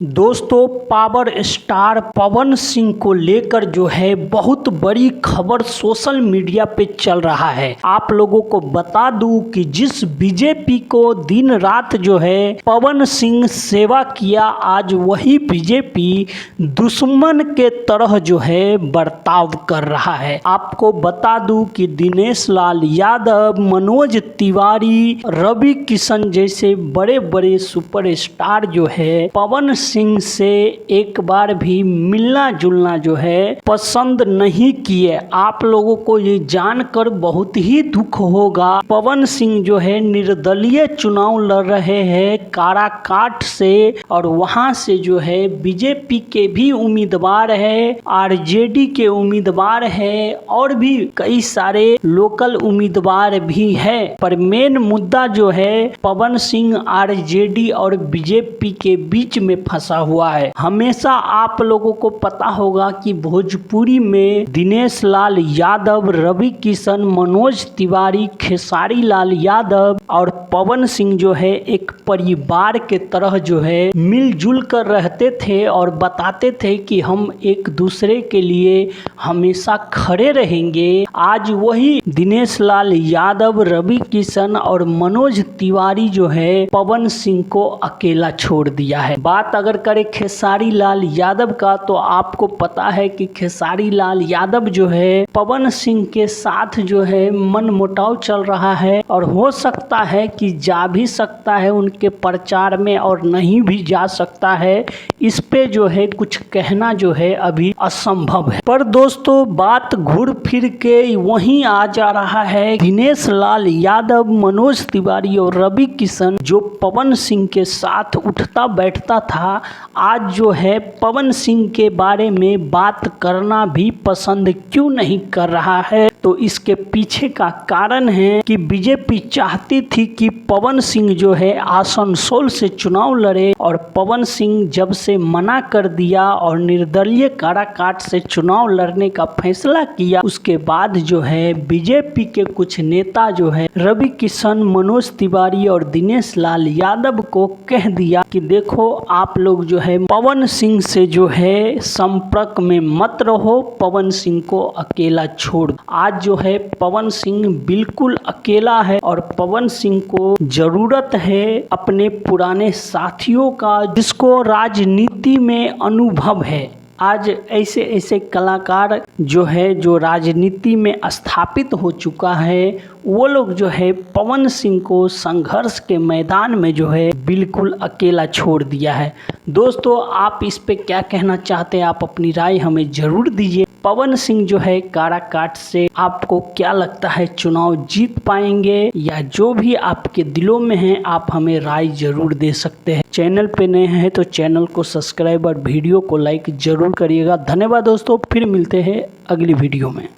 दोस्तों, power star Pawan Singh को लेकर जो है बहुत बड़ी खबर सोशल मीडिया पे चल रहा है। आप लोगों को बता दूं कि जिस बीजेपी को दिन रात जो है पवन सिंह सेवा किया, आज वही बीजेपी दुश्मन के तरह जो है बर्ताव कर रहा है। आपको बता दूं कि दिनेश लाल यादव, मनोज तिवारी, रवि किशन जैसे बड़े बड़े सुपरस्टार जो है पवन सिंह से एक बार भी मिलना जुलना जो है पसंद नहीं किए। आप लोगों को ये जानकर बहुत ही दुख होगा। पवन सिंह जो है निर्दलीय चुनाव लड़ रहे हैं काराकाट से, और वहां से जो है बीजेपी के भी उम्मीदवार है, आरजेडी के उम्मीदवार है, और भी कई सारे लोकल उम्मीदवार भी है। पर मेन मुद्दा जो है पवन सिंह आरजेडी और बीजेपी के बीच में फंसा हुआ है। हमेशा आप लोगों को पता होगा कि भोजपुरी में दिनेश लाल यादव, रवि किशन, मनोज तिवारी, खेसारी लाल यादव और पवन सिंह जो है एक परिवार के तरह जो है मिलजुल कर रहते थे और बताते थे कि हम एक दूसरे के लिए हमेशा खड़े रहेंगे। आज वही दिनेश लाल यादव, रवि किशन और मनोज तिवारी जो है पवन सिंह को अकेला छोड़ दिया है। बात अगर करें खेसारी लाल यादव का, तो आपको पता है कि खेसारी लाल यादव जो है पवन सिंह के साथ जो है मनमुटाव चल रहा है, और हो सकता है कि जा भी सकता है उनके प्रचार में और नहीं भी जा सकता है। इस पे जो है कुछ कहना जो है अभी असंभव है। पर दोस्तों, बात घुर फिर के वहीं आ जा रहा है। दिनेश लाल यादव, मनोज तिवारी और रवि किशन जो पवन सिंह के साथ उठता बैठता था, आज जो है पवन सिंह के बारे में बात करना भी पसंद क्यों नहीं कर रहा है? तो इसके पीछे का कारण है कि बीजेपी चाहती थी कि पवन सिंह जो है आसनसोल से चुनाव लड़े, और पवन सिंह जब से मना कर दिया और निर्दलीय काराकाट से चुनाव लड़ने का फैसला किया, उसके बाद जो है बीजेपी के कुछ नेता जो है रवि किशन, मनोज तिवारी और दिनेश लाल यादव को कह दिया कि देखो, आप लोग जो है पवन सिंह से जो है संपर्क में मत रहो, पवन सिंह को अकेला छोड़। आज जो है पवन सिंह बिल्कुल अकेला है, और पवन सिंह को जरूरत है अपने पुराने साथियों का, जिसको राजनीति में अनुभव है। आज ऐसे ऐसे कलाकार जो है जो राजनीति में स्थापित हो चुका है, वो लोग जो है पवन सिंह को संघर्ष के मैदान में जो है बिल्कुल अकेला छोड़ दिया है। दोस्तों, आप इस पे क्या कहना चाहते हैं? आप अपनी राय हमें जरूर दीजिए। पवन सिंह जो है काराकाट से आपको क्या लगता है, चुनाव जीत पाएंगे? या जो भी आपके दिलों में है, आप हमें राय जरूर दे सकते हैं। चैनल पे नए हैं तो चैनल को सब्सक्राइब और वीडियो को लाइक जरूर करिएगा। धन्यवाद दोस्तों, फिर मिलते हैं अगली वीडियो में।